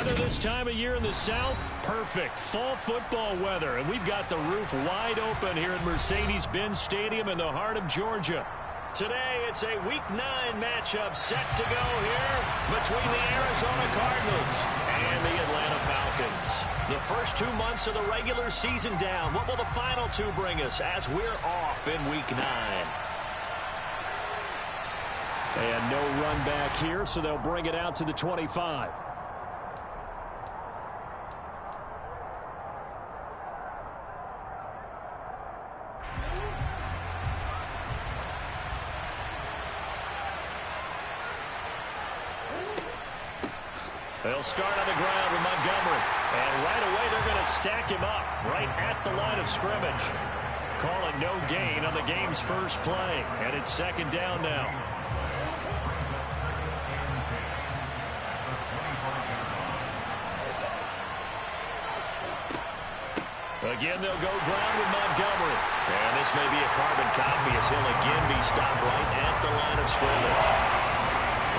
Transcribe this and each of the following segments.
Weather this time of year in the South, perfect. Fall football weather, and we've got the roof wide open here at Mercedes-Benz Stadium in the heart of Georgia. Today, it's a Week 9 matchup set to go here between the Arizona Cardinals and the Atlanta Falcons. The first 2 months of the regular season down. What will the final two bring us as we're off in Week 9? And no run back here, so they'll bring it out to the 25. They'll start on the ground with Montgomery. And right away, they're going to stack him up right at the line of scrimmage. Call it no gain on the game's first play. And it's second down now. Again, they'll go ground with Montgomery. And this may be a carbon copy as he'll again be stopped right at the line of scrimmage.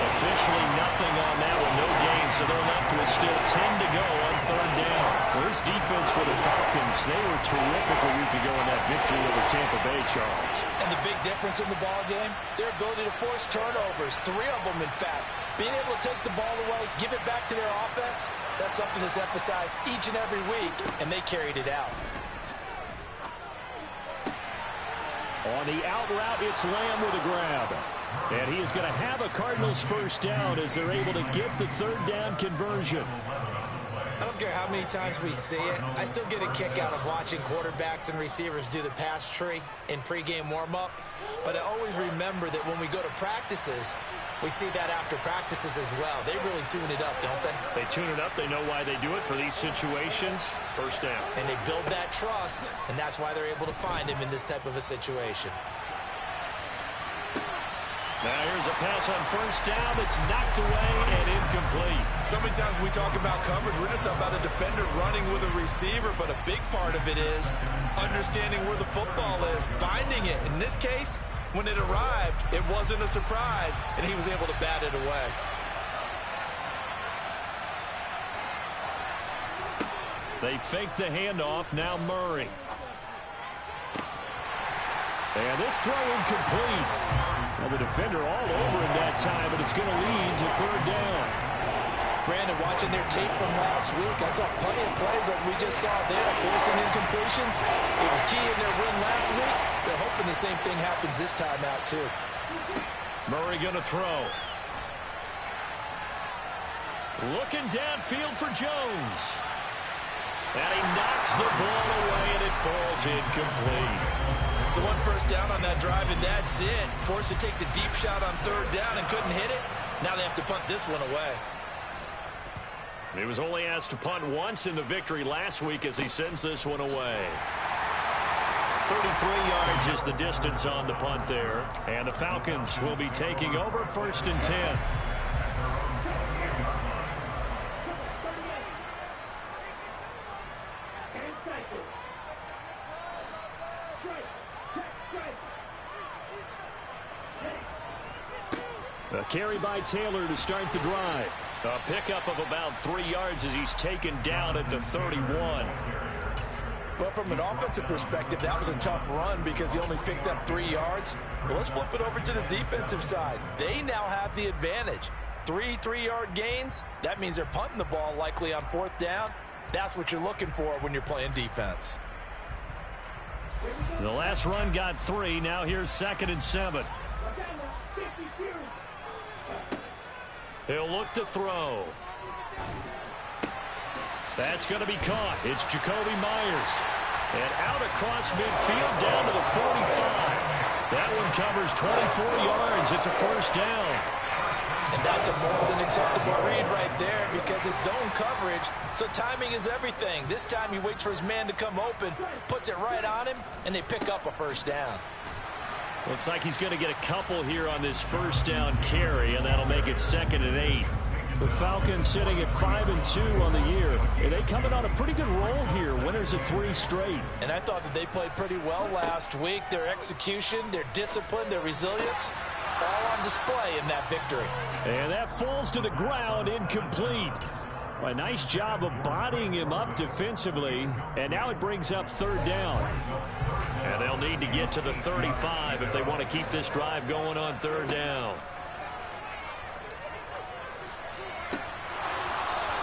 Officially nothing on that one, no gain, so they're left with still 10 to go on third down. Well, this defense for the Falcons, they were terrific a week ago in that victory over Tampa Bay, Charles. And the big difference in the ball game, their ability to force turnovers, 3 of them in fact. Being able to take the ball away, give it back to their offense, that's something that's emphasized each and every week, and they carried it out. On the out route, it's Lamb with a grab. And he is going to have a Cardinals first down as they're able to get the third down conversion. I don't care how many times we see it. I still get a kick out of watching quarterbacks and receivers do the pass tree in pregame warm-up. But I always remember that when we go to practices, we see that after practices as well. They really tune it up, don't they? They tune it up. They know why they do it for these situations. First down. And they build that trust, and that's why they're able to find him in this type of a situation. Now here's a pass on first down that's knocked away and incomplete. So many times we talk about coverage, we're just about a defender running with a receiver, but a big part of it is understanding where the football is, finding it. In this case, when it arrived, it wasn't a surprise, and he was able to bat it away. They fake the handoff, now Murray. And this throw incomplete. Well, the defender all over him that time, but it's going to lead to third down. Brandon, watching their tape from last week, I saw plenty of plays like we just saw there, forcing incompletions. It was key in their win last week. They're hoping the same thing happens this time out, too. Murray going to throw. Looking downfield for Jones. And he knocks the ball away, and it falls incomplete. So one first down on that drive, and that's it. Forced to take the deep shot on third down and couldn't hit it. Now they have to punt this one away. He was only asked to punt once in the victory last week as he sends this one away. 33 yards is the distance on the punt there. And the Falcons will be taking over first and 10. A carry by Taylor to start the drive. A pickup of about 3 yards as he's taken down at the 31. Well, from an offensive perspective, that was a tough run because he only picked up 3 yards. Well, let's flip it over to the defensive side. They now have the advantage. 3 3-yard gains. That means they're punting the ball likely on fourth down. That's what you're looking for when you're playing defense. The last run got 3. Now here's second and 7. He'll look to throw. That's going to be caught. It's Jacoby Myers. And out across midfield down to the 45. That one covers 24 yards. It's a first down. And that's a more than acceptable read right there because it's zone coverage, so timing is everything. This time he waits for his man to come open, puts it right on him, and they pick up a first down. Looks like he's going to get a couple here on this first down carry, and that'll make it second and 8. The Falcons sitting at 5-2 on the year. And they coming on a pretty good roll here. Winners of 3 straight. And I thought that they played pretty well last week. Their execution, their discipline, their resilience, all on display in that victory. And that falls to the ground, incomplete. A nice job of bodying him up defensively, and now it brings up third down. And they'll need to get to the 35 if they want to keep this drive going on third down.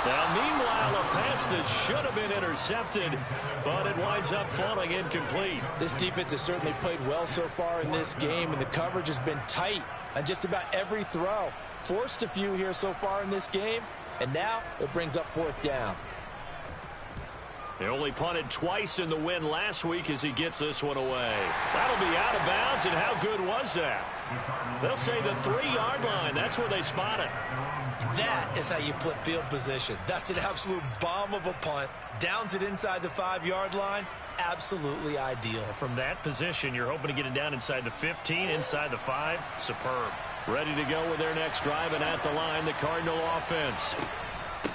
Now, meanwhile, a pass that should have been intercepted, but it winds up falling incomplete. This defense has certainly played well so far in this game, and the coverage has been tight on just about every throw. Forced a few here so far in this game, and now it brings up fourth down. They only punted twice in the win last week as he gets this one away. That'll be out of bounds, and how good was that? They'll say the 3-yard line. That's where they spot it. That is how you flip field position. That's an absolute bomb of a punt. Downs it inside the 5-yard line. Absolutely ideal. From that position, you're hoping to get it down inside the 15, inside the 5. Superb. Ready to go with their next drive, and at the line, the Cardinal offense.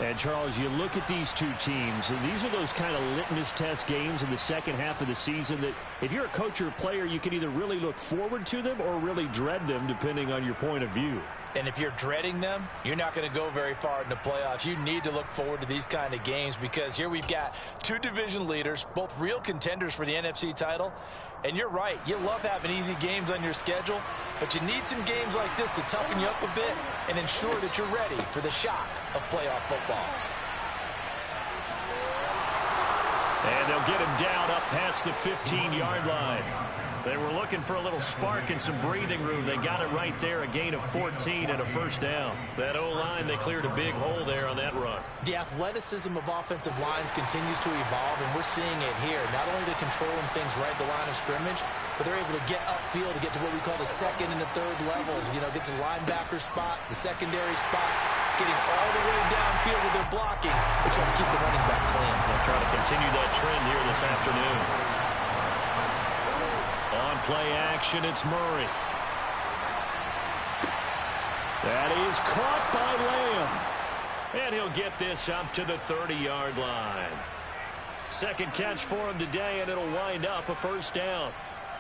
And, Charles, you look at these two teams, and these are those kind of litmus test games in the second half of the season that if you're a coach or a player, you can either really look forward to them or really dread them, depending on your point of view. And if you're dreading them, you're not going to go very far in the playoffs. You need to look forward to these kind of games because here we've got two division leaders, both real contenders for the NFC title. And you're right, you love having easy games on your schedule, but you need some games like this to toughen you up a bit and ensure that you're ready for the shock of playoff football. And they'll get him down up past the 15-yard line. They were looking for a little spark and some breathing room. They got it right there, a gain of 14 and a first down. That O-line, they cleared a big hole there on that run. The athleticism of offensive lines continues to evolve, and we're seeing it here. Not only are they controlling things right at the line of scrimmage, but they're able to get upfield to get to what we call the second and the third levels. You know, get to the linebacker spot, the secondary spot, getting all the way downfield with their blocking, which helps keep the running back clean. They'll try to continue that trend here this afternoon. On play action, it's Murray. That is caught by Lamb. And he'll get this up to the 30-yard line. Second catch for him today, and it'll wind up a first down.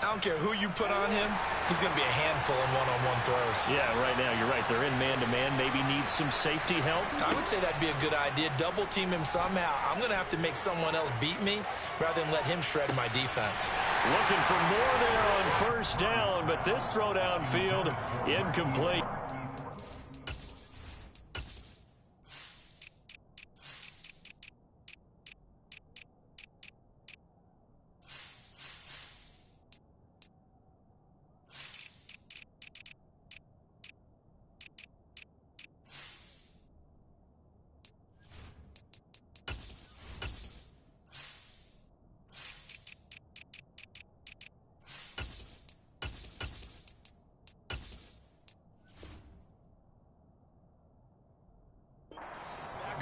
I don't care who you put on him, he's going to be a handful in one-on-one throws. Yeah, right now, you're right. They're in man-to-man, maybe need some safety help. I would say that'd be a good idea. Double team him somehow. I'm going to have to make someone else beat me rather than let him shred my defense. Looking for more there on first down, but this throw downfield incomplete.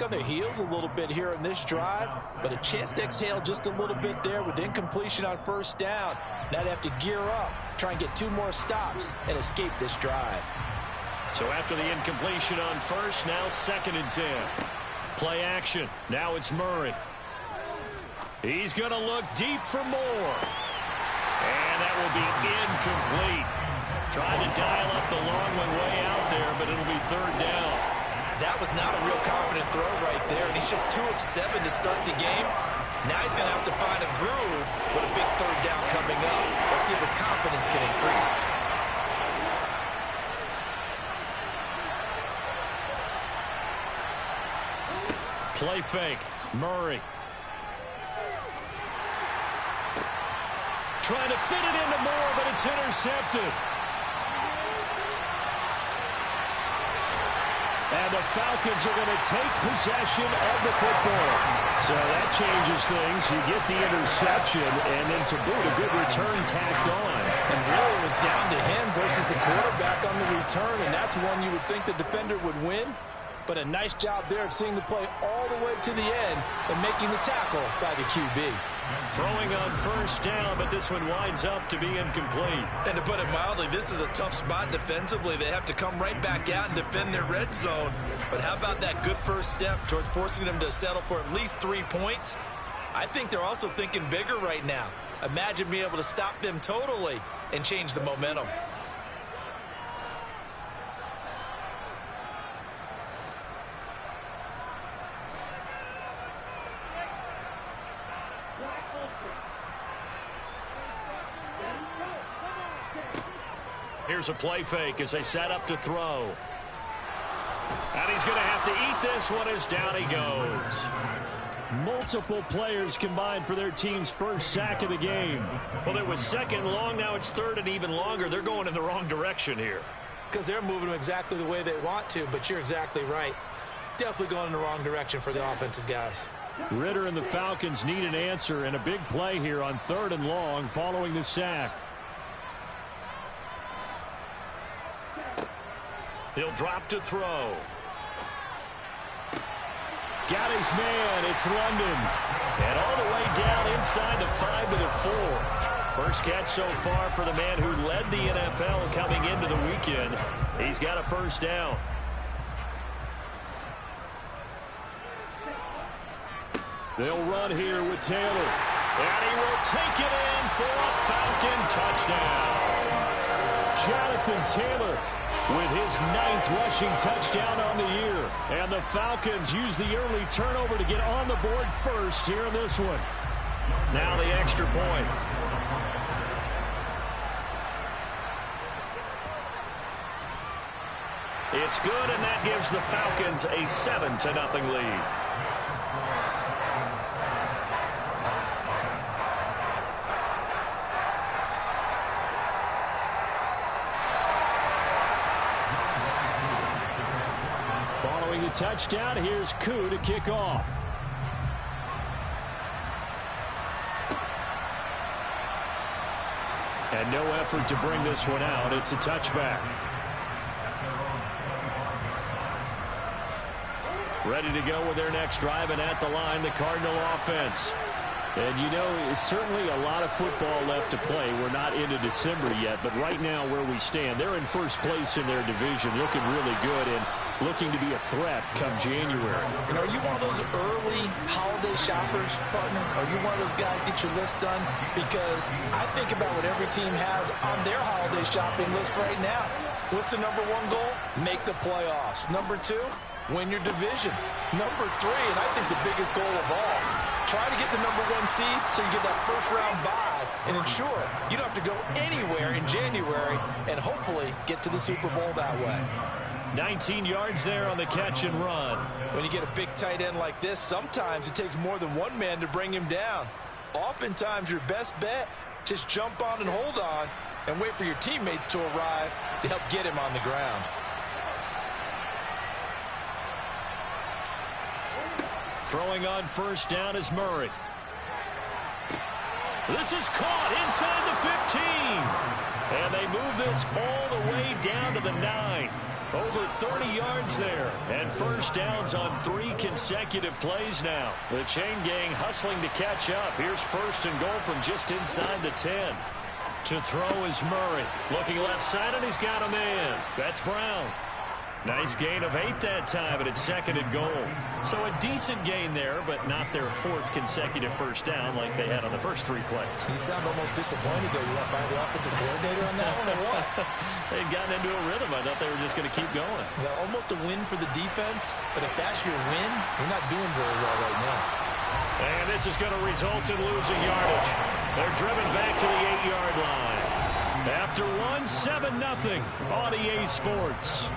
On their heels a little bit here in this drive, but a chance to exhale just a little bit there with incompletion on first down. Now they have to gear up, try and get 2 more stops and escape this drive. So after the incompletion on first, now 2nd and 10. Play action. Now it's Murray. He's going to look deep for more. And that will be incomplete. Trying to dial up the long one way out there, but it'll be third down. That was not a real confident throw right there, and he's just 2 of 7 to start the game. Now he's going to have to find a groove with a big third down coming up. Let's see if his confidence can increase. Play fake. Murray. Trying to fit it into Moore, but it's intercepted. And the Falcons are going to take possession of the football. So that changes things. You get the interception, and then to boot, a good return tacked on. And really it was down to him versus the quarterback on the return, and that's one you would think the defender would win. But a nice job there of seeing the play all the way to the end and making the tackle by the QB. Throwing on first down, but this one winds up to be incomplete. And to put it mildly, this is a tough spot defensively. They have to come right back out and defend their red zone. But how about that good first step towards forcing them to settle for at least 3 points? I think they're also thinking bigger right now. Imagine being able to stop them totally and change the momentum. Here's a play fake as they set up to throw. And he's going to have to eat this one as down he goes. Multiple players combined for their team's first sack of the game. Well, it was second and long. Now it's third and even longer. They're going in the wrong direction here. Because they're moving them exactly the way they want to, but you're exactly right. Definitely going in the wrong direction for the offensive guys. Ritter and the Falcons need an answer, and a big play here on third and long following the sack. He'll drop to throw. Got his man. It's London. And all the way down inside the 5 to the 4. First catch so far for the man who led the NFL coming into the weekend. He's got a first down. They'll run here with Taylor. And he will take it in for a Falcon touchdown. Jonathan Taylor with his 9th rushing touchdown on the year. And the Falcons use the early turnover to get on the board first here in this one. Now the extra point. It's good, and that gives the Falcons a 7-0 lead. Following the touchdown, here's Koo to kick off. And no effort to bring this one out. It's a touchback. Ready to go with their next drive, and at the line, the Cardinal offense. And, you know, it's certainly a lot of football left to play. We're not into December yet, but right now where we stand, they're in first place in their division, looking really good and looking to be a threat come January. And are you one of those early holiday shoppers, partner? Are you one of those guys get your list done? Because I think about what every team has on their holiday shopping list right now. What's the #1 goal? Make the playoffs. #2, win your division. #3, and I think the biggest goal of all, try to get the #1 seed so you get that first-round bye and ensure you don't have to go anywhere in January and hopefully get to the Super Bowl that way. 19 yards there on the catch and run. When you get a big tight end like this, sometimes it takes more than one man to bring him down. Oftentimes, your best bet, just jump on and hold on and wait for your teammates to arrive to help get him on the ground. Throwing on first down is Murray. This is caught inside the 15. And they move this all the way down to the 9. Over 30 yards there. And first downs on 3 consecutive plays now. The chain gang hustling to catch up. Here's first and goal from just inside the 10. To throw is Murray. Looking left side, and he's got a man. That's Brown. Nice gain of 8 that time, and it's second and goal. So a decent gain there, but not their 4th consecutive first down like they had on the first 3 plays. You sound almost disappointed there. You want to find the offensive coordinator on that one or what? They'd gotten into a rhythm. I thought they were just going to keep going. Well, almost a win for the defense, but if that's your win, you're not doing very well right now. And this is going to result in losing yardage. They're driven back to the 8-yard line. After one, 7-0 on EA Sports.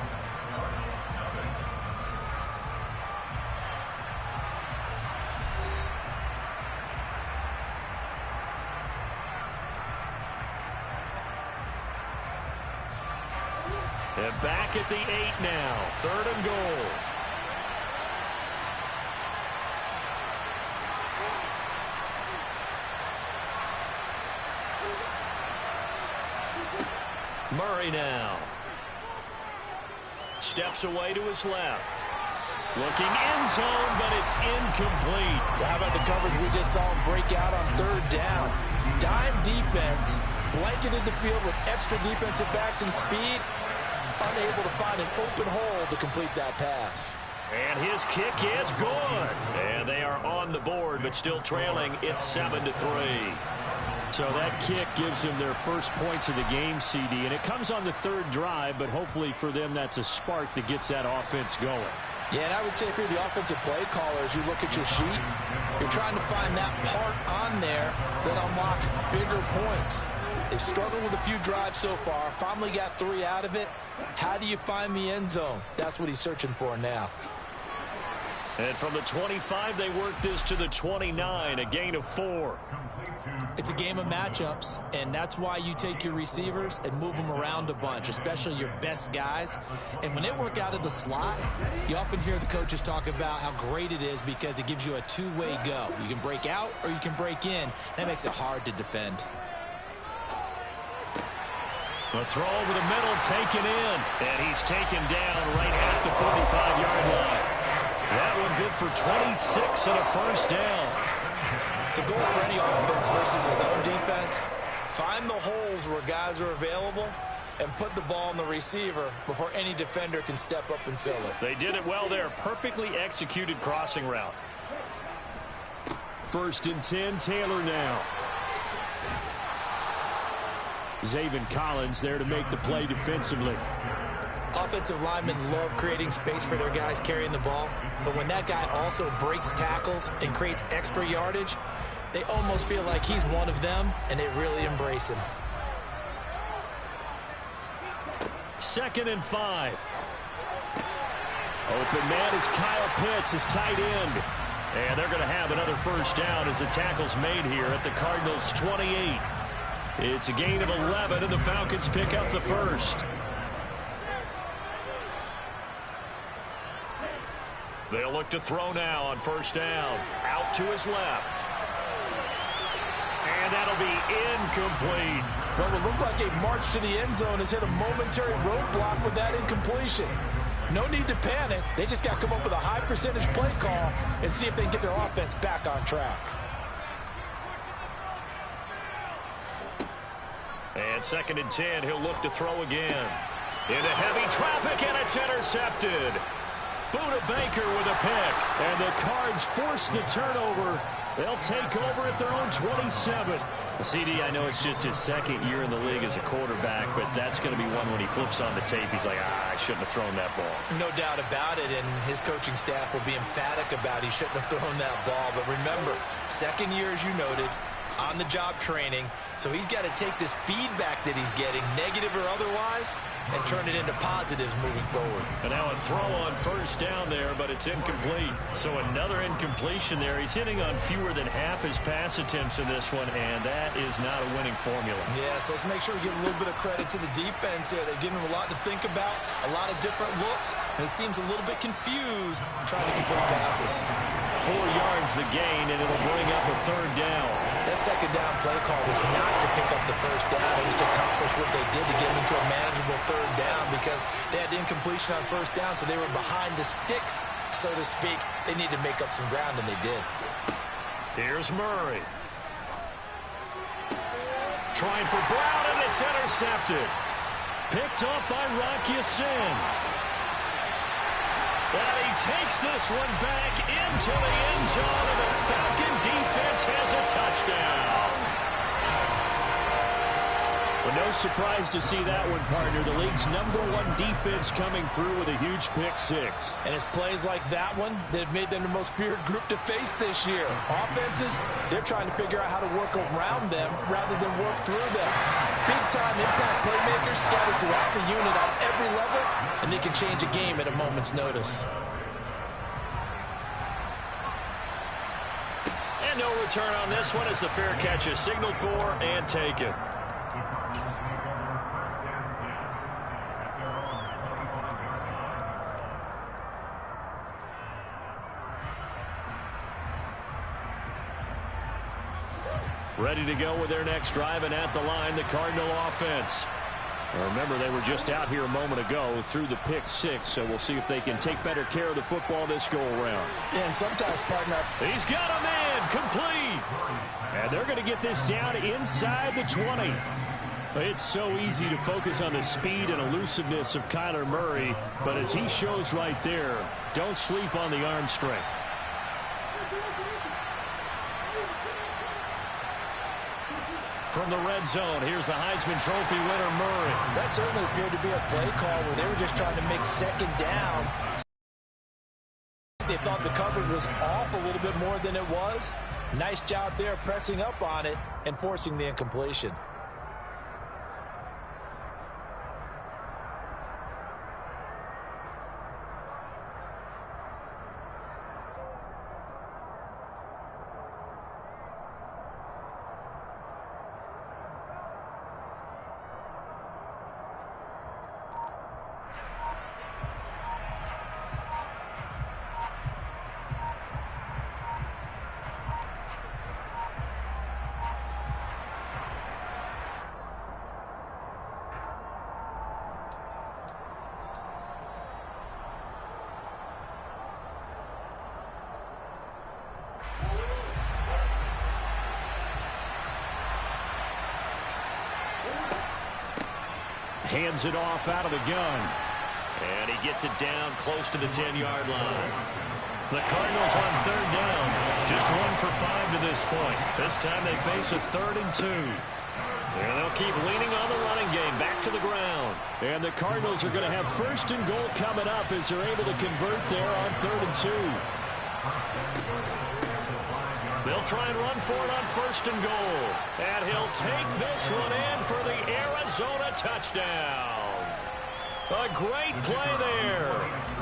And back at the 8 now. 3rd and goal. Murray now. Steps away to his left. Looking end zone, but it's incomplete. Well, how about the coverage we just saw him break out on 3rd down? Dime defense, blanketed the field with extra defensive backs and speed. Unable to find an open hole to complete that pass. And his kick is good. And they are on the board, but still trailing. It's 7-3. So that kick gives them their first points of the game, CD. And it comes on the 3rd drive, but hopefully for them that's a spark that gets that offense going. Yeah, and I would say if you're the offensive play caller, as you look at your sheet, you're trying to find that part on there that unlocks bigger points. They've struggled with a few drives so far. Finally got 3 out of it. How do you find the end zone? That's what he's searching for now. And from the 25, they work this to the 29, a gain of 4. It's a game of matchups, and that's why you take your receivers and move them around a bunch, especially your best guys. And when they work out of the slot, you often hear the coaches talk about how great it is because it gives you a two-way go. You can break out or you can break in. That makes it hard to defend. The throw over the middle taken in, and he's taken down right at the 45-yard line. That one good for 26 and a first down. The goal for any offense versus his own defense, find the holes where guys are available and put the ball on the receiver before any defender can step up and fill it. They did it well there. Perfectly executed crossing route. 1st and 10, Taylor now. Zaven Collins there to make the play defensively. Offensive linemen love creating space for their guys carrying the ball, but when that guy also breaks tackles and creates extra yardage, they almost feel like he's one of them, and they really embrace him. 2nd and 5. Open man is Kyle Pitts, his tight end. And they're going to have another first down as the tackle's made here at the Cardinals' 28. It's a gain of 11, and the Falcons pick up the first. They'll look to throw now on first down. Out to his left. And that'll be incomplete. Well, it looked like a march to the end zone has hit a momentary roadblock with that incompletion. No need to panic. They just got to come up with a high percentage play call and see if they can get their offense back on track. And 2nd and 10, he'll look to throw again. Into heavy traffic, and it's intercepted. Buda Baker with a pick. And the Cards force the turnover. They'll take over at their own 27. CD, I know it's just his 2nd year in the league as a quarterback, but that's going to be one when he flips on the tape. He's like, I shouldn't have thrown that ball. No doubt about it, and his coaching staff will be emphatic about he shouldn't have thrown that ball. But remember, 2nd year, as you noted, on-the-job training. So he's got to take this feedback that he's getting, negative or otherwise, and turn it into positives moving forward. And now a throw on first down there, but it's incomplete. So another incompletion there. He's hitting on fewer than half his pass attempts in this one, and that is not a winning formula. Yeah, so let's make sure we give a little bit of credit to the defense here. They're giving him a lot to think about, a lot of different looks, and he seems a little bit confused trying to complete passes. 4 yards the gain, and it'll bring up a 3rd down. That 2nd down play call was not to pick up the first down. It was to accomplish what they did to get them into a manageable 3rd down because they had incompletion on first down, so they were behind the sticks, so to speak. They needed to make up some ground, and they did. Here's Murray. Trying for Brown, and it's intercepted. Picked up by Rock Ya-Sin. And he takes this one back into the end zone, and the Falcon defense has a touchdown. Well, no surprise to see that one, partner. The league's #1 defense coming through with a huge pick 6. And it's plays like that one that have made them the most feared group to face this year. Offenses, they're trying to figure out how to work around them rather than work through them. Big-time impact playmakers scattered throughout the unit on every level, and they can change a game at a moment's notice. And no return on this one as the fair catch is signaled for and taken. Ready to go with their next drive, and at the line, the Cardinal offense. Now remember, they were just out here a moment ago through the pick 6, so we'll see if they can take better care of the football this go-around. Yeah, and sometimes, partner, he's got a man, complete. And they're going to get this down inside the 20. It's so easy to focus on the speed and elusiveness of Kyler Murray, but as he shows right there, don't sleep on the arm strength. From the red zone, here's the Heisman Trophy winner, Murray. That certainly appeared to be a play call where they were just trying to make 2nd down. They thought the coverage was off a little bit more than it was. Nice job there pressing up on it and forcing the incompletion. Hands it off out of the gun. And he gets it down close to the 10-yard line. The Cardinals on third down. Just 1 for 5 to this point. This time they face a 3rd and 2. And they'll keep leaning on the running game. Back to the ground. And the Cardinals are going to have 1st and goal coming up as they're able to convert there on 3rd and 2. They'll try and run for it on 1st and goal. And he'll take this one in for the Arizona touchdown. A great play there.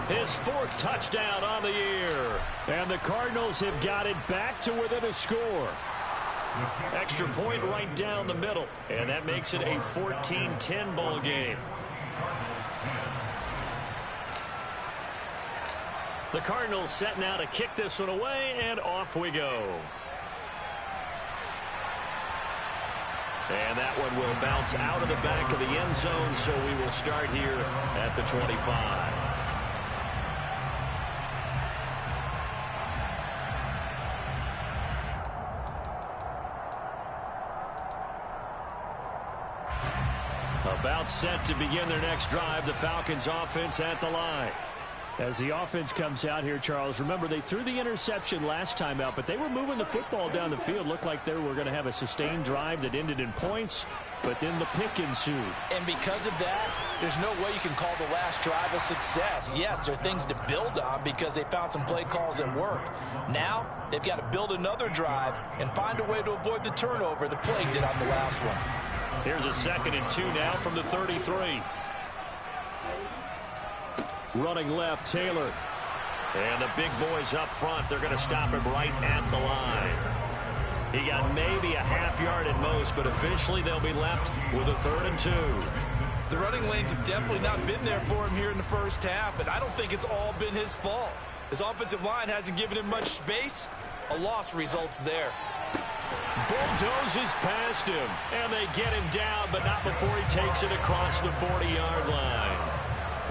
His 4th touchdown on the year. And the Cardinals have got it back to within a score. Extra point right down the middle. And that makes it a 14-10 ball game. The Cardinals set now to kick this one away, and off we go. And that one will bounce out of the back of the end zone, so we will start here at the 25. About set to begin their next drive, the Falcons offense at the line. As the offense comes out here, Charles, remember they threw the interception last time out, but they were moving the football down the field. Looked like they were going to have a sustained drive that ended in points, but then the pick ensued. And because of that, there's no way you can call the last drive a success. Yes, there are things to build on because they found some play calls that worked. Now, they've got to build another drive and find a way to avoid the turnover the play did on the last one. Here's a 2nd and 2 now from the 33. Running left, Taylor. And the big boys up front, they're going to stop him right at the line. He got maybe a half yard at most, but officially they'll be left with a 3rd and 2. The running lanes have definitely not been there for him here in the first half, and I don't think it's all been his fault. His offensive line hasn't given him much space. A loss results there. Bulldozes past him, and they get him down, but not before he takes it across the 40-yard line.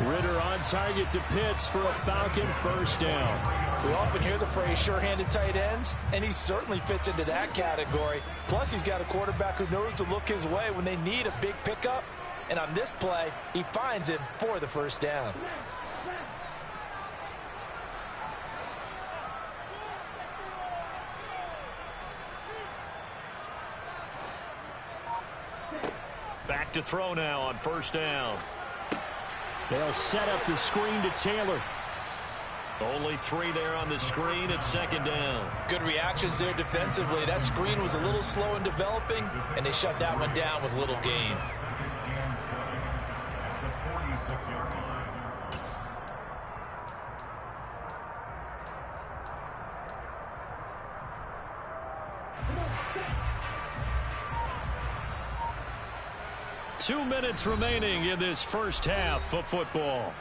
Ritter on target to Pitts for a Falcon 1st down. We often hear the phrase sure-handed tight ends, and he certainly fits into that category. Plus, he's got a quarterback who knows to look his way when they need a big pickup. And on this play, he finds him for the 1st down. Back to throw now on 1st down. They'll set up the screen to Taylor. Only 3 there on the screen at 2nd down. Good reactions there defensively. That screen was a little slow in developing, and they shut that one down with little gain. Two minutes remaining in this first half of football.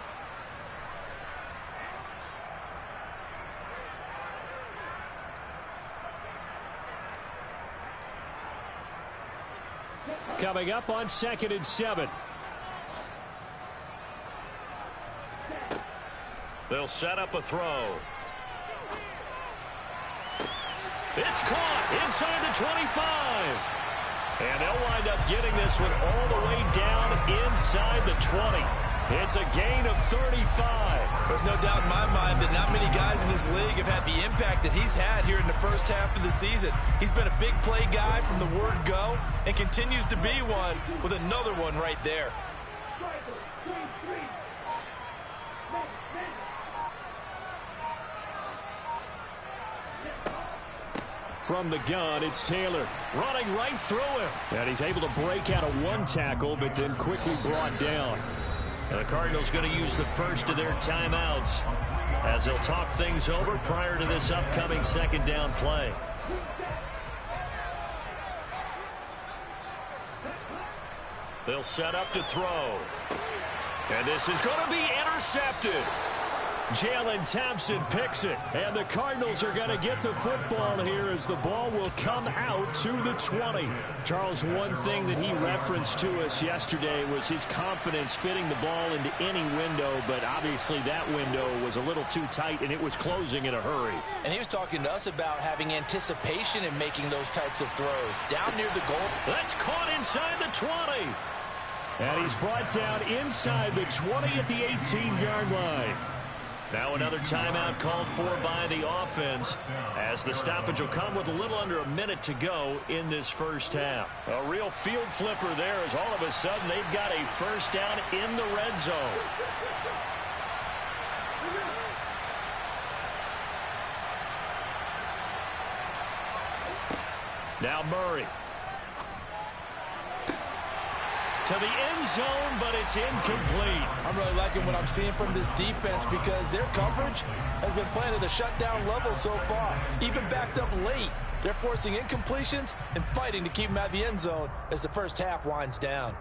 Coming up on 2nd and 7. They'll set up a throw. It's caught inside the 25. And they'll wind up getting this one all the way down inside the 20. It's a gain of 35. There's no doubt in my mind that not many guys in this league have had the impact that he's had here in the first half of the season. He's been a big play guy from the word go and continues to be one with another one right there. From the gun, it's Taylor running right through him. And he's able to break out of one tackle, but then quickly brought down. And the Cardinals going to use the first of their timeouts as they'll talk things over prior to this upcoming 2nd down play. They'll set up to throw. And this is going to be intercepted. Jalen Thompson picks it, and the Cardinals are going to get the football here as the ball will come out to the 20. Charles, one thing that he referenced to us yesterday was his confidence fitting the ball into any window, but obviously that window was a little too tight, and it was closing in a hurry. And he was talking to us about having anticipation in making those types of throws. Down near the goal. That's caught inside the 20. And he's brought down inside the 20 at the 18-yard line. Now another timeout called for by the offense, as the stoppage will come with a little under a minute to go in this first half. A real field flipper there, as all of a sudden they've got a first down in the red zone. Now Murray. To the end zone, but it's incomplete. I'm really liking what I'm seeing from this defense because their coverage has been playing at a shutdown level so far. Even backed up late, they're forcing incompletions and fighting to keep them out of the end zone as the first half winds down.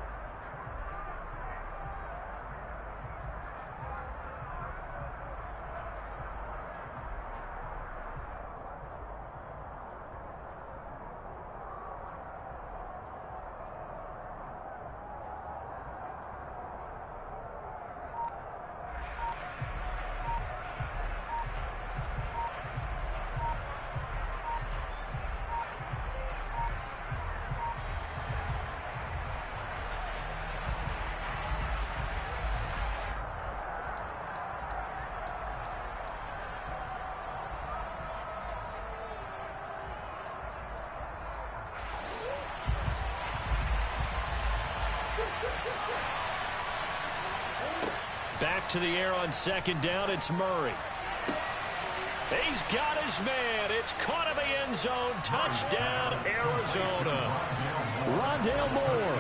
Back to the air on second down, it's Murray. He's got his man. It's caught in the end zone. Touchdown, Arizona. Rondale Moore,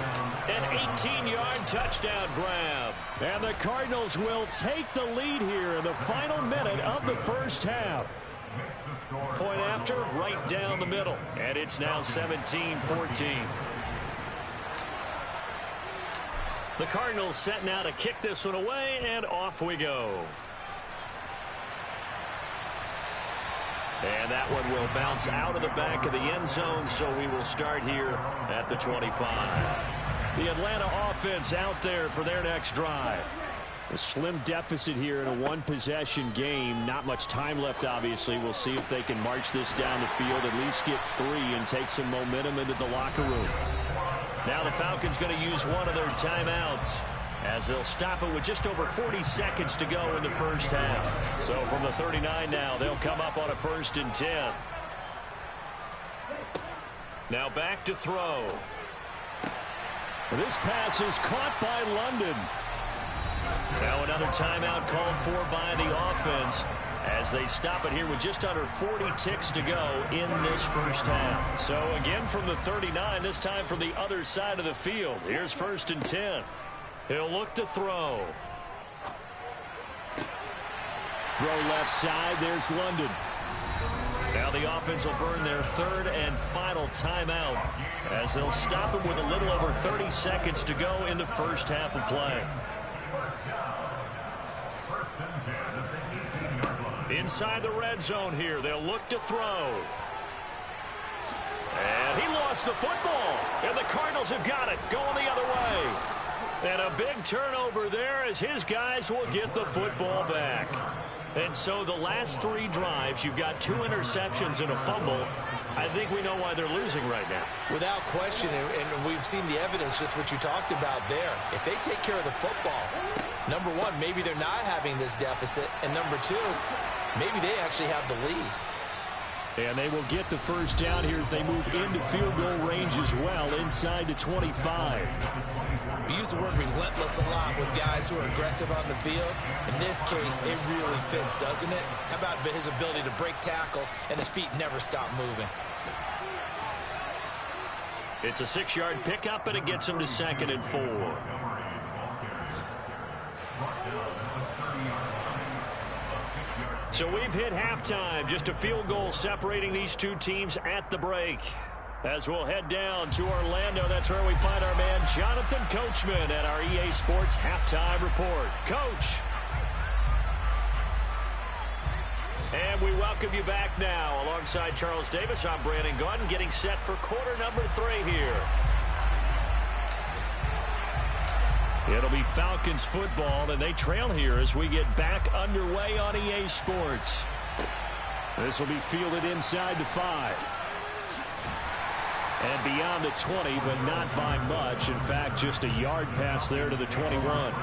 an 18-yard touchdown grab. And the Cardinals will take the lead here in the final minute of the first half. Point after, right down the middle. And it's now 17-14. The Cardinals set now to kick this one away, and off we go. And that one will bounce out of the back of the end zone, so we will start here at the 25. The Atlanta offense out there for their next drive. A slim deficit here in a one-possession game. Not much time left, obviously. We'll see if they can march this down the field, at least get 3 and take some momentum into the locker room. Now the Falcons going to use one of their timeouts, as they'll stop it with just over 40 seconds to go in the first half. So from the 39 now, they'll come up on a 1st and 10. Now back to throw. This pass is caught by London. Now another timeout called for by the offense, as they stop it here with just under 40 ticks to go in this first half. So again from the 39, this time from the other side of the field. Here's 1st and 10. He'll look to throw. Throw left side. There's London. Now the offense will burn their 3rd and final timeout, as they'll stop him with a little over 30 seconds to go in the first half of play. Inside the red zone here, they'll look to throw. And he lost the football, and the Cardinals have got it, going the other way. And a big turnover there, as his guys will get the football back. And so the last 3 drives, you've got 2 interceptions and a fumble. I think we know why they're losing right now. Without question, and we've seen the evidence, just what you talked about there. If they take care of the football, number 1, maybe they're not having this deficit. And number 2, maybe they actually have the lead. And they will get the first down here as they move into field goal range as well, inside the 25. We use the word relentless a lot with guys who are aggressive on the field. In this case, it really fits, doesn't it? How about his ability to break tackles and his feet never stop moving? It's a 6-yard pickup, and it gets him to 2nd and 4. So we've hit halftime. Just a field goal separating these two teams at the break. As we'll head down to Orlando, that's where we find our man Jonathan Coachman at our EA Sports Halftime Report. Coach. And we welcome you back now. Alongside Charles Davis, I'm Brandon Gaudin, getting set for quarter number 3 here. It'll be Falcons football, and they trail here as we get back underway on EA Sports. This will be fielded inside the 5. And beyond the 20, but not by much. In fact, just a yard pass there to the 21.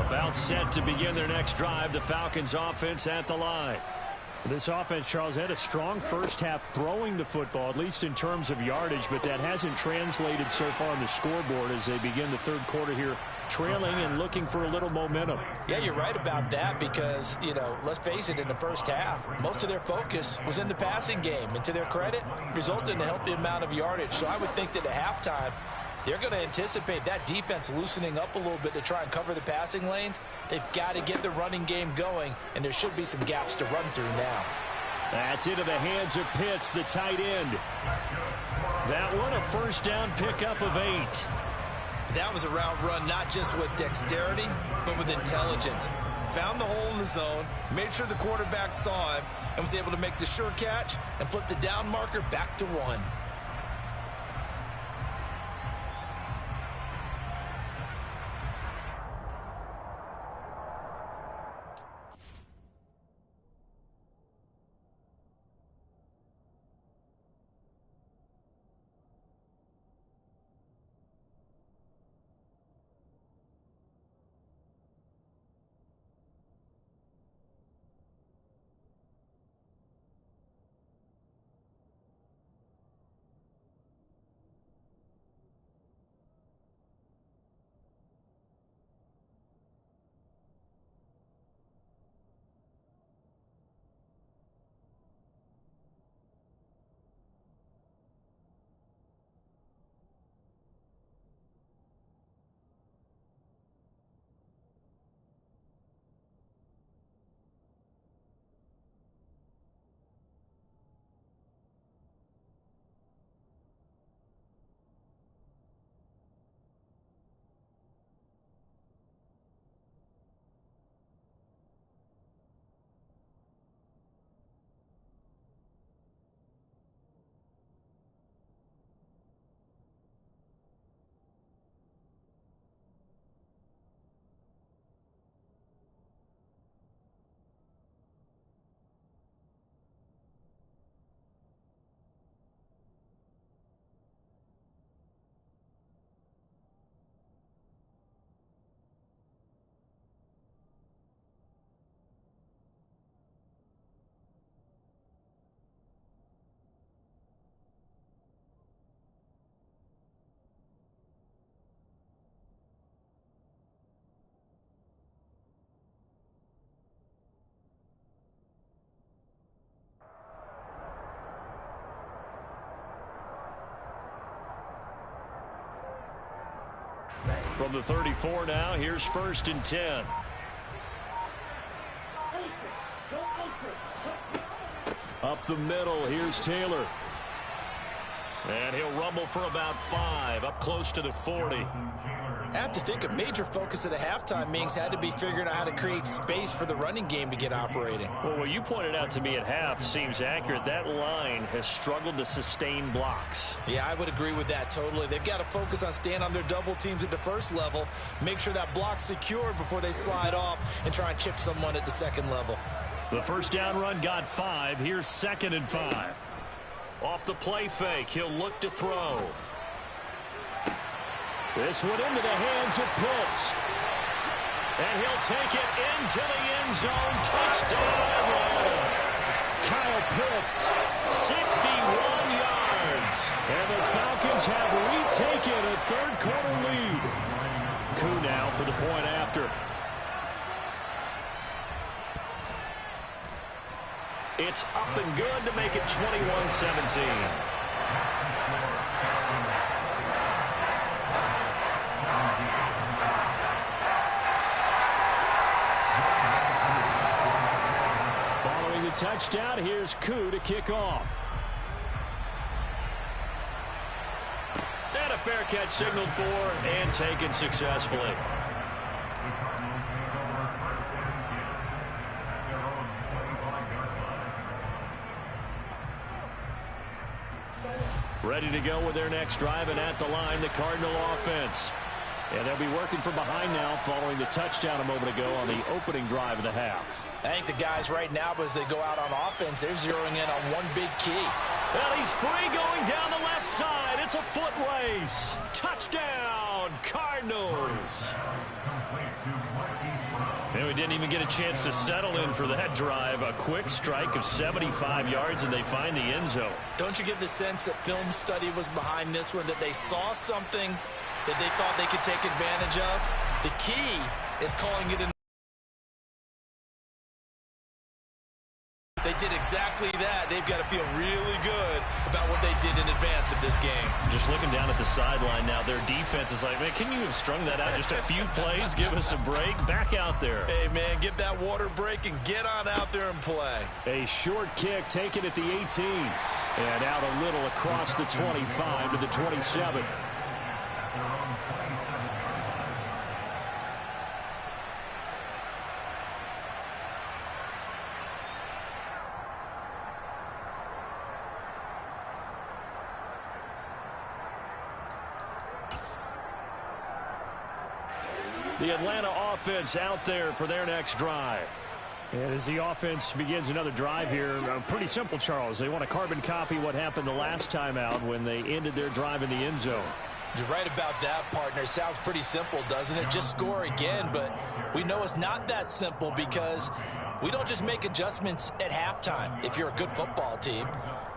About set to begin their next drive. The Falcons offense at the line. This offense, Charles, had a strong first half throwing the football, at least in terms of yardage, but that hasn't translated so far on the scoreboard as they begin the third quarter here, trailing and looking for a little momentum. Yeah, you're right about that because, you know, let's face it, in the first half, most of their focus was in the passing game. And to their credit, resulted in a healthy amount of yardage. So I would think that at halftime, they're going to anticipate that defense loosening up a little bit to try and cover the passing lanes. They've got to get the running game going, and there should be some gaps to run through now. That's into the hands of Pitts, the tight end. That one, a first down pickup of 8. That was a route run not just with dexterity, but with intelligence. Found the hole in the zone, made sure the quarterback saw him, and was able to make the sure catch and flip the down marker back to 1. From the 34 now, here's 1st and 10. Up the middle, here's Taylor. And he'll rumble for about 5, up close to the 40. I have to think a major focus of the halftime meetings had to be figuring out how to create space for the running game to get operating. Well, what you pointed out to me at half seems accurate. That line has struggled to sustain blocks. Yeah, I would agree with that totally. They've got to focus on staying on their double teams at the first level, make sure that block's secured before they slide off and try and chip someone at the second level. The first down run got 5. Here's 2nd and 5. Off the play fake, he'll look to throw. This one into the hands of Pitts. And he'll take it into the end zone. Touchdown, Atlanta. Kyle Pitts, 61 yards. And the Falcons have retaken a third-quarter lead. Koo now for the point after. It's up and good to make it 21-17. Following the touchdown, here's Koo to kick off. And a fair catch signaled for and taken successfully. Ready to go with their next drive, and at the line, the Cardinal offense. And they'll be working from behind now following the touchdown a moment ago on the opening drive of the half. I think the guys right now, as they go out on offense, they're zeroing in on one big key. And he's free going down the left side. It's a foot race. Touchdown, Cardinals. And we didn't even get a chance to settle in for that drive. A quick strike of 75 yards, and they find the end zone. Don't you get the sense that film study was behind this one, that they saw something that they thought they could take advantage of? The key is calling it They did exactly that. They've got to feel really good about what they did in advance of this game. Just looking down at the sideline now, their defense is like, man, can you have strung that out just a few plays? Give us a break. Back out there. Hey, man, give that water break and get on out there and play. A short kick taken at the 18. And out a little across the 25 to the 27. The Atlanta offense out there for their next drive. And as the offense begins another drive here, pretty simple, Charles. They want to carbon copy what happened the last time out when they ended their drive in the end zone. You're right about that, partner. Sounds pretty simple, doesn't it? Just score again, but we know it's not that simple because we don't just make adjustments at halftime. If you're a good football team,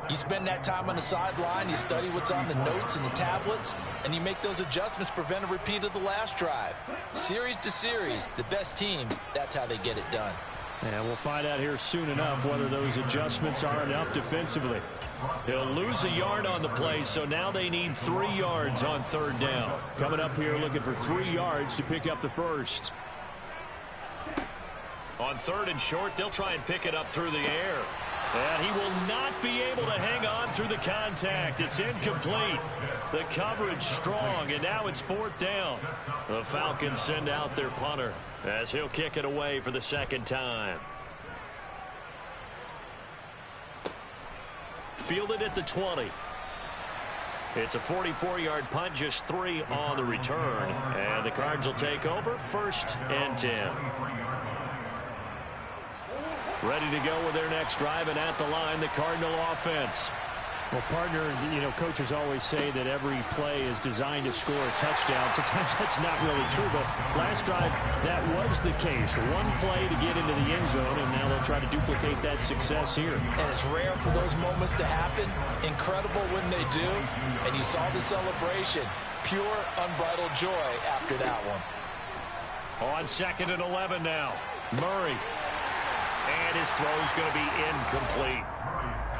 you spend that time on the sideline, you study what's on the notes and the tablets, and you make those adjustments, prevent a repeat of the last drive. Series to series, the best teams, that's how they get it done. And we'll find out here soon enough whether those adjustments are enough defensively. He'll lose a yard on the play, so now they need 3 yards on third down. Coming up here looking for 3 yards to pick up the first. On third and short, they'll try and pick it up through the air. And he will not be able to hang on through the contact. It's incomplete. The coverage strong, and now it's fourth down. The Falcons send out their punter as he'll kick it away for the second time. Fielded at the 20. It's a 44-yard punt, just 3 on the return. And the Cards will take over, 1st and 10. Ready to go with their next drive, and at the line, the Cardinal offense. Well, partner, you know, coaches always say that every play is designed to score a touchdown. Sometimes that's not really true, but last drive, that was the case. One play to get into the end zone, and now they'll try to duplicate that success here. And it's rare for those moments to happen. Incredible when they do. And you saw the celebration. Pure, unbridled joy after that one. On 2nd and 11 now. Murray. And his throw's going to be incomplete.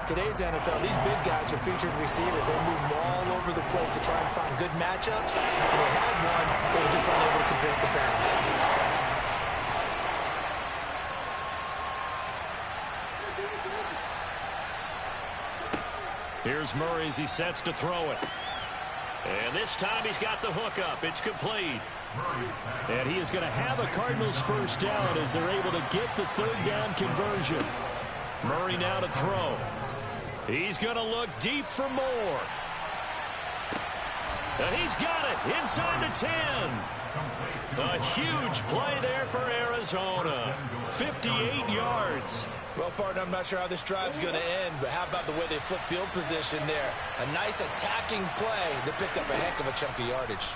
Today's NFL, these big guys are featured receivers. They move all over the place to try and find good matchups. And they had one, they were just unable to complete the pass. Here's Murray as he sets to throw it. And this time he's got the hook up. It's complete. And he is going to have a Cardinals first down as they're able to get the third down conversion. Murray now to throw. He's going to look deep for more. And he's got it inside the 10. A huge play there for Arizona. 58 yards. Well, partner, I'm not sure how this drive's going to end, but how about the way they flip field position there? A nice attacking play that picked up a heck of a chunk of yardage.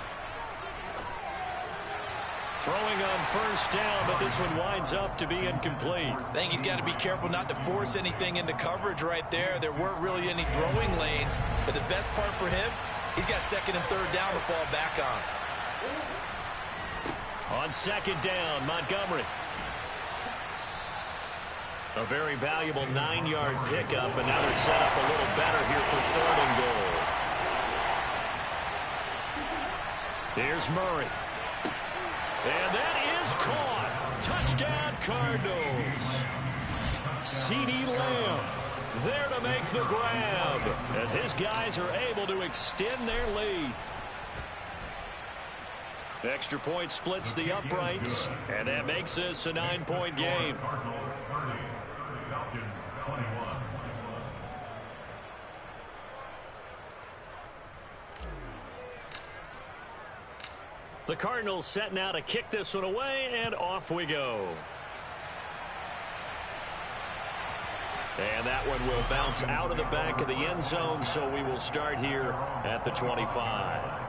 Throwing on first down, but this one winds up to be incomplete. I think he's got to be careful not to force anything into coverage right there. There weren't really any throwing lanes, but the best part for him, he's got 2nd and 3rd down to fall back on. On 2nd down, Montgomery. A very valuable 9-yard pickup, and now they're set up a little better here for 3rd and goal. Here's Murray. And that is caught. Touchdown, Cardinals. CeeDee Lamb there to make the grab as his guys are able to extend their lead. Extra point splits the uprights, and that makes this a 9-point game. The Cardinals set now to kick this one away, and off we go. And that one will bounce out of the back of the end zone, so we will start here at the 25.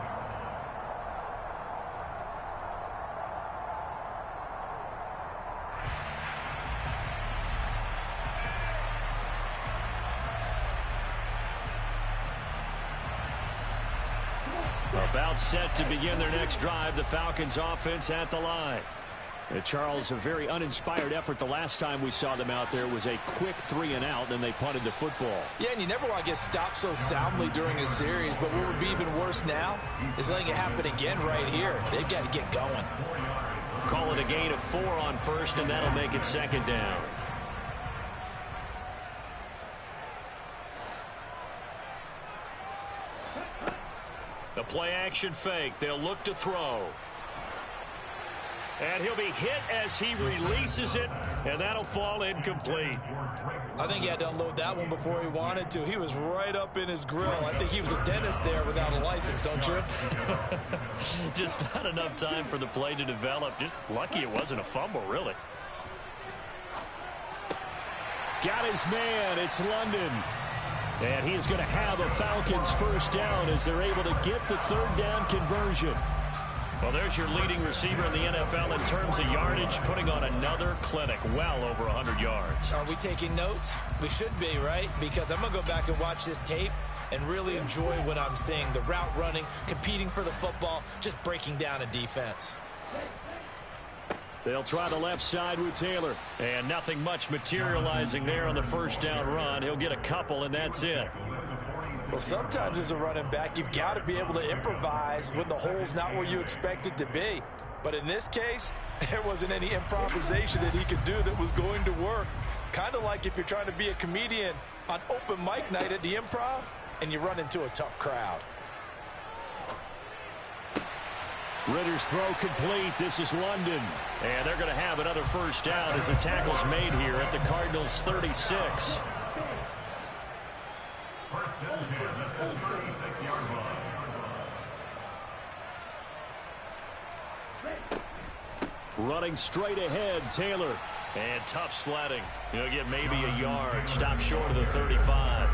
About set to begin their next drive, the Falcons offense at the line. Charles, a very uninspired effort the last time we saw them out there was a quick 3-and-out, and they punted the football. Yeah, and you never want to get stopped so soundly during a series, but what would be even worse now is letting it happen again right here. They've got to get going. Call it a gain of 4 on first, and that'll make it 2nd down. The play-action fake. They'll look to throw. And he'll be hit as he releases it, and that'll fall incomplete. I think he had to unload that one before he wanted to. He was right up in his grill. I think he was a dentist there without a license, don't you? Just not enough time for the play to develop. Just lucky it wasn't a fumble, really. Got his man. It's London. And he is going to have a Falcons first down as they're able to get the 3rd down conversion. Well, there's your leading receiver in the NFL in terms of yardage, putting on another clinic, well over 100 yards. Are we taking notes? We should be, right? Because I'm going to go back and watch this tape and really enjoy what I'm seeing. The route running, competing for the football, just breaking down a defense. They'll try the left side with Taylor. And nothing much materializing there on the first down run. He'll get a couple, and that's it. Well, sometimes as a running back, you've got to be able to improvise when the hole's not where you expect it to be. But in this case, there wasn't any improvisation that he could do that was going to work. Kind of like if you're trying to be a comedian on open mic night at the Improv and you run into a tough crowd. Ritter's throw complete. This is London. And they're going to have another first down as the tackle's made here at the Cardinals' 36. Running straight ahead, Taylor. And tough sledding. He'll get maybe a yard. Stop short of the 35.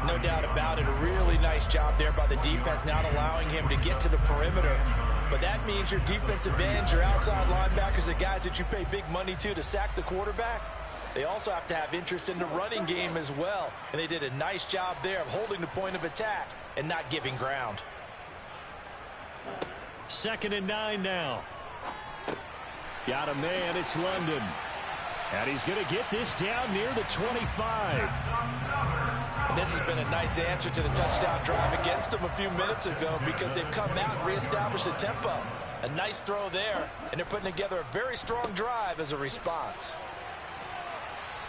No doubt about it. A really nice job there by the defense, not allowing him to get to the perimeter. But that means your defensive ends, your outside linebackers, the guys that you pay big money to sack the quarterback, they also have to have interest in the running game as well. And they did a nice job there of holding the point of attack and not giving ground. 2nd and 9 now. Got a man. It's London. And he's going to get this down near the 25. And this has been a nice answer to the touchdown drive against them a few minutes ago because they've come out and reestablished the tempo. A nice throw there, and they're putting together a very strong drive as a response.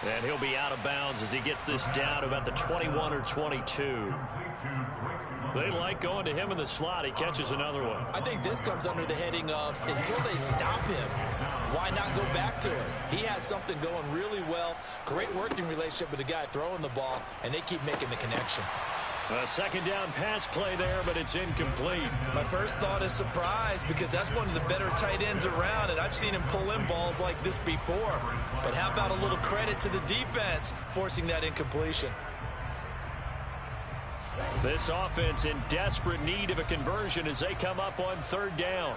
And he'll be out of bounds as he gets this down to about the 21 or 22. They like going to him in the slot. He catches another one. I think this comes under the heading of until they stop him, why not go back to him? He has something going really well. Great working relationship with the guy throwing the ball, and they keep making the connection. A 2nd down pass play there, but it's incomplete. My first thought is surprise because that's one of the better tight ends around, and I've seen him pull in balls like this before. But how about a little credit to the defense forcing that incompletion? This offense in desperate need of a conversion as they come up on 3rd down.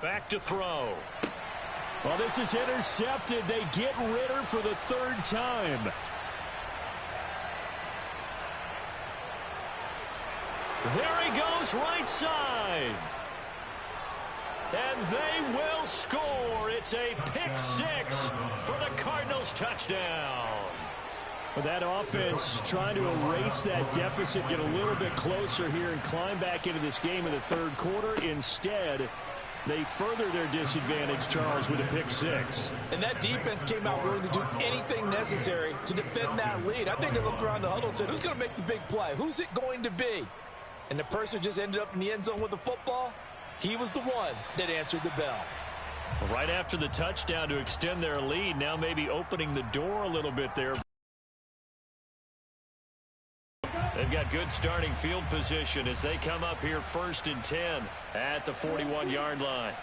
Back to throw. Well, this is intercepted. They get Ritter for the 3rd time. There he goes, right side. And they will score. It's a pick 6 for the Cardinals touchdown. That offense trying to erase that deficit, get a little bit closer here and climb back into this game in the 3rd quarter. Instead, they further their disadvantage, Charles, with a pick 6. And that defense came out willing to do anything necessary to defend that lead. I think they looked around the huddle and said, who's going to make the big play? Who's it going to be? And the person just ended up in the end zone with the football. He was the one that answered the bell. Right after the touchdown to extend their lead, now maybe opening the door a little bit there. They've got good starting field position as they come up here 1st and 10 at the 41-yard line.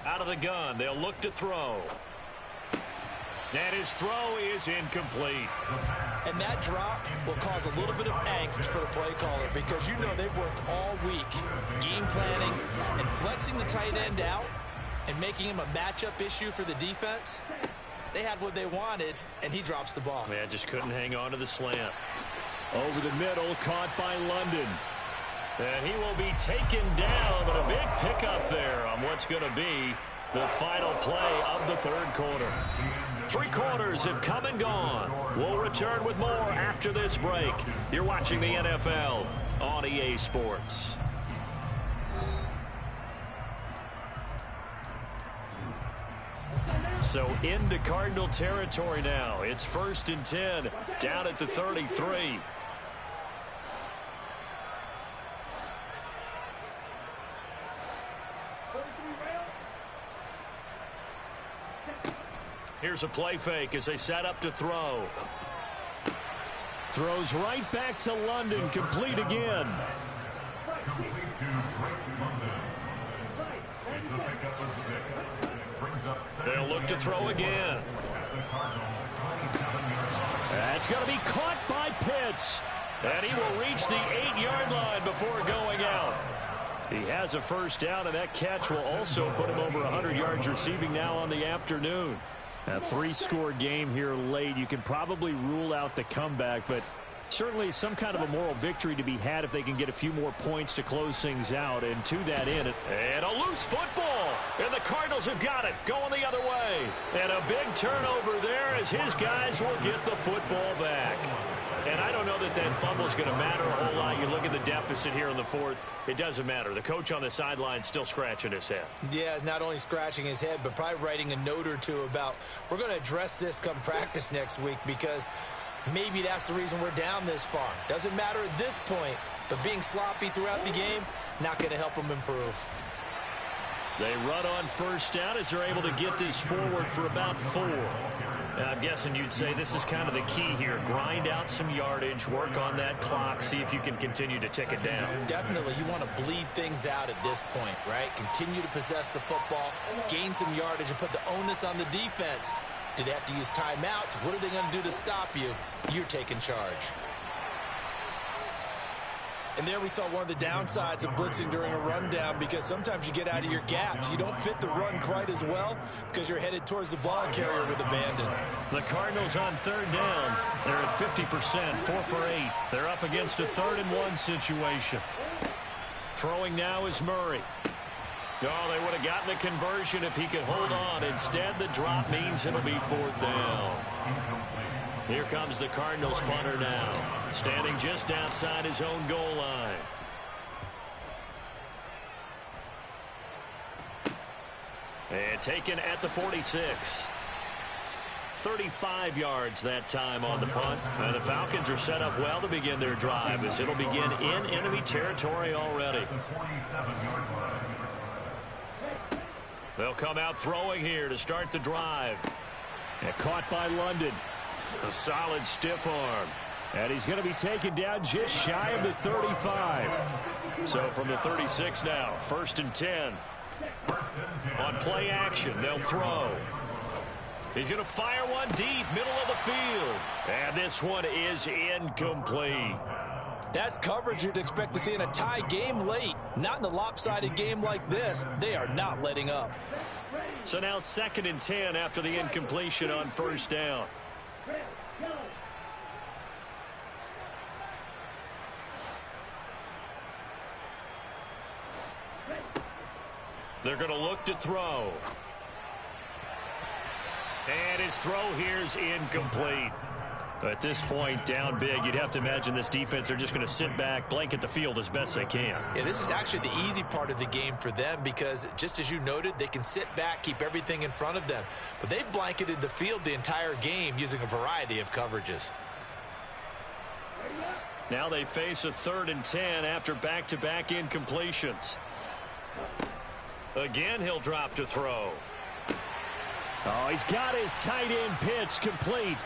Out of the gun, they'll look to throw. And his throw is incomplete. And that drop will cause a little bit of angst for the play caller because you know they've worked all week game planning and flexing the tight end out and making him a matchup issue for the defense. They had what they wanted, and he drops the ball. Man, just couldn't hang on to the slant. Over the middle, caught by London. And he will be taken down, but a big pickup there on what's going to be the final play of the third quarter. 3 quarters have come and gone. We'll return with more after this break. You're watching the NFL on EA Sports. So into Cardinal territory now. It's 1st and 10, down at the 33. Here's a play fake as they set up to throw. Throws right back to London, complete again. They'll look to throw again. That's going to be caught by Pitts. And he will reach the 8-yard line before going out. He has a first down, and that catch will also put him over 100 yards receiving now on the afternoon. A 3-score game here late. You can probably rule out the comeback, but certainly some kind of a moral victory to be had if they can get a few more points to close things out. And to that end, and a loose football. And the Cardinals have got it, going the other way. And a big turnover there as his guys will get the football back. And I don't know that that fumble is going to matter a whole lot. You look at the deficit here in the 4th. It doesn't matter. The coach on the sideline still scratching his head. Yeah, not only scratching his head, but probably writing a note or two about we're going to address this come practice next week because maybe that's the reason we're down this far. Doesn't matter at this point, but being sloppy throughout the game, not going to help them improve. They run on first down as they're able to get this forward for about 4. Now, I'm guessing you'd say this is kind of the key here. Grind out some yardage, work on that clock, see if you can continue to tick it down. Definitely. You want to bleed things out at this point, right? Continue to possess the football, gain some yardage, and put the onus on the defense. Do they have to use timeouts? What are they going to do to stop you? You're taking charge. And there we saw one of the downsides of blitzing during a rundown because sometimes you get out of your gaps. You don't fit the run quite as well because you're headed towards the ball carrier with abandon. The Cardinals on 3rd down. They're at 50%, 4 for 8. They're up against a 3rd and 1 situation. Throwing now is Murray. Oh, they would have gotten the conversion if he could hold on. Instead, the drop means it'll be 4th down. Here comes the Cardinals punter now, standing just outside his own goal line. And taken at the 46. 35 yards that time on the punt. And the Falcons are set up well to begin their drive as it'll begin in enemy territory already. They'll come out throwing here to start the drive. And caught by London. A solid stiff arm. And he's going to be taken down just shy of the 35. So from the 36 now, 1st and 10. On play action, they'll throw. He's going to fire one deep, middle of the field. And this one is incomplete. That's coverage you'd expect to see in a tie game late. Not in a lopsided game like this. They are not letting up. So now 2nd and 10 after the incompletion on 1st down. They're going to look to throw. And his throw here's incomplete. At this point, down big, you'd have to imagine this defense are just going to sit back, blanket the field as best they can. Yeah, this is actually the easy part of the game for them because, just as you noted, they can sit back, keep everything in front of them. But they've blanketed the field the entire game using a variety of coverages. Now they face a 3rd and 10 after back-to-back incompletions. Again, he'll drop to throw. Oh, he's got his tight end pitch complete.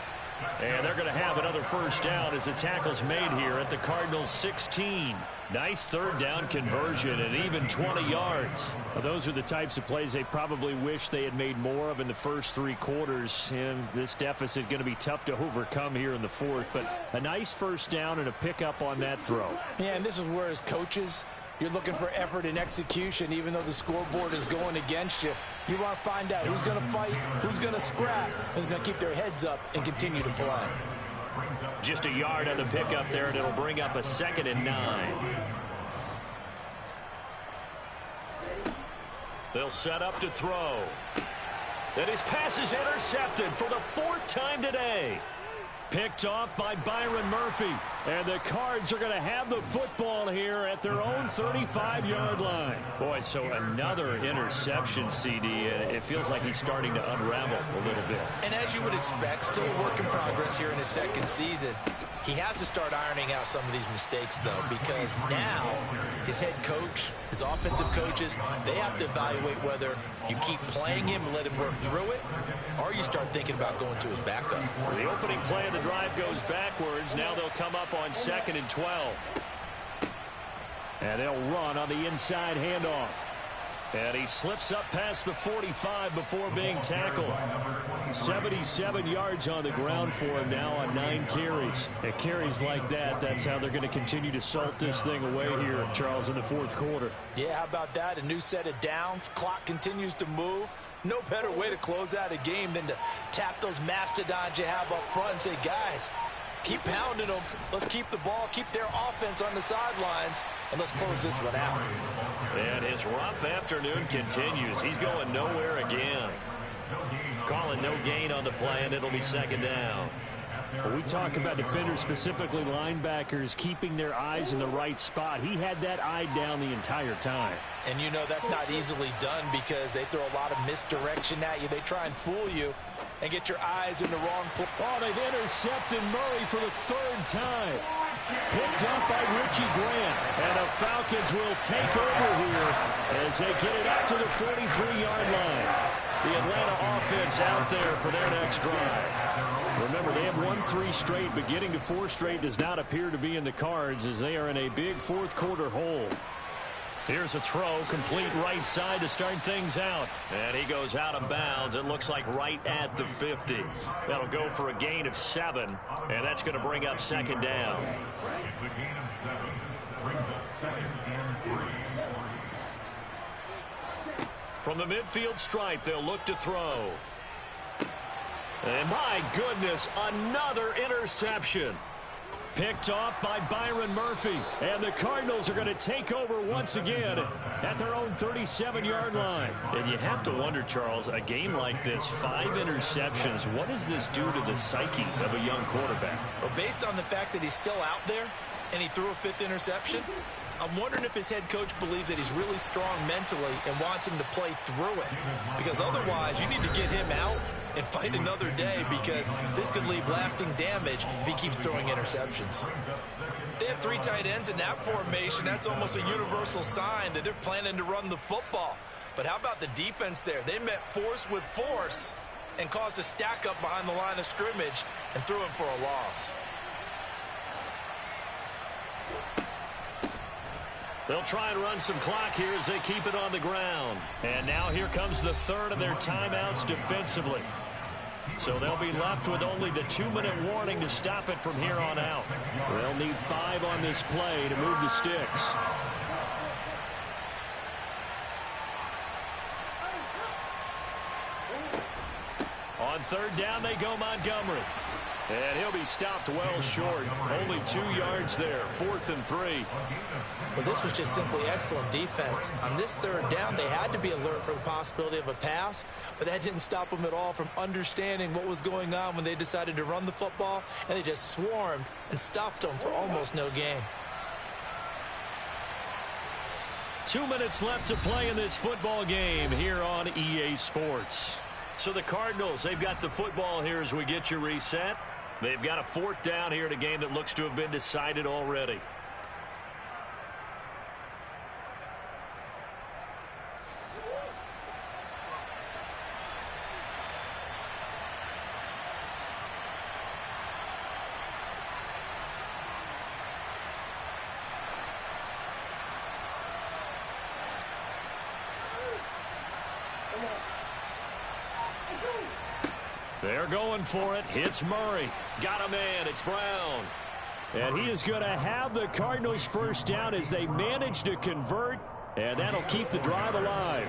And they're going to have another first down as the tackle's made here at the Cardinals 16. Nice third down conversion and even 20 yards. Well, those are the types of plays they probably wish they had made more of in the first 3 quarters. And this deficit going to be tough to overcome here in the fourth. But a nice first down and a pickup on that throw. Yeah, and this is where as coaches, you're looking for effort and execution, even though the scoreboard is going against you. You want to find out who's going to fight, who's going to scrap, who's going to keep their heads up and continue to play. Just a yard on the pickup there, and it'll bring up a 2nd and 9. They'll set up to throw. And his pass is intercepted for the 4th time today. Picked off by Byron Murphy. And the Cards are going to have the football here at their own 35-yard line. Boy, so another interception, CD. And it feels like he's starting to unravel a little bit. And as you would expect, still a work in progress here in his 2nd season. He has to start ironing out some of these mistakes, though, because now his head coach, his offensive coaches, they have to evaluate whether you keep playing him and let him work through it, or you start thinking about going to his backup. The opening play of the drive goes backwards. Now they'll come up on 2nd and 12. And they'll run on the inside handoff. And he slips up past the 45 before being tackled. 77 yards on the ground for him now on 9 carries. At carries like that, that's how they're going to continue to salt this thing away here, Charles, in the 4th quarter. Yeah, how about that? A new set of downs. Clock continues to move. No better way to close out a game than to tap those mastodons you have up front and say, guys, keep pounding them. Let's keep the ball, keep their offense on the sidelines, and let's close this one out. And his rough afternoon continues. He's going nowhere again. Calling no gain on the play, and it'll be 2nd down. When we talk about defenders, specifically linebackers, keeping their eyes in the right spot, he had that eye down the entire time. And you know that's not easily done because they throw a lot of misdirection at you. They try and fool you and get your eyes in the wrong place. Oh, they've intercepted Murray for the 3rd time. Picked up by Richie Grant. And the Falcons will take over here as they get it up to the 43-yard line. The Atlanta offense out there for their next drive. Remember, they have won 3 straight, but getting to 4 straight does not appear to be in the cards as they are in a big 4th quarter hole. Here's a throw, complete right side to start things out. And he goes out of bounds. It looks like right at the 50. That'll go for a gain of 7, and that's going to bring up 2nd down. From the midfield stripe, they'll look to throw. And my goodness, another interception. Picked off by Byron Murphy. And the Cardinals are going to take over once again at their own 37-yard line. And you have to wonder, Charles, a game like this, 5 interceptions, what does this do to the psyche of a young quarterback? Well, based on the fact that he's still out there and he threw a 5th interception, I'm wondering if his head coach believes that he's really strong mentally and wants him to play through it. Because otherwise, you need to get him out and fight another day because this could leave lasting damage if he keeps throwing interceptions. They have 3 tight ends in that formation. That's almost a universal sign that they're planning to run the football. But how about the defense there? They met force with force and caused a stack up behind the line of scrimmage and threw him for a loss. They'll try and run some clock here as they keep it on the ground. And now here comes the 3rd of their timeouts defensively. So they'll be left with only the 2-minute warning to stop it from here on out. They'll need 5 on this play to move the sticks. On 3rd down, they go Montgomery. And he'll be stopped well short. Only 2 yards there. 4th and 3. Well, this was just simply excellent defense. On this 3rd down, they had to be alert for the possibility of a pass, but that didn't stop them at all from understanding what was going on when they decided to run the football, and they just swarmed and stuffed them for almost no gain. 2 minutes left to play in this football game here on EA Sports. So the Cardinals, they've got the football here as we get you reset. They've got a 4th down here in a game that looks to have been decided already. They're going for it. Hits Murray. Got a man. It's Brown. And he is going to have the Cardinals first down as they manage to convert. And that'll keep the drive alive.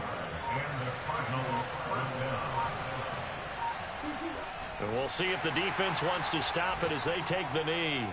And we'll see if the defense wants to stop it as they take the knee.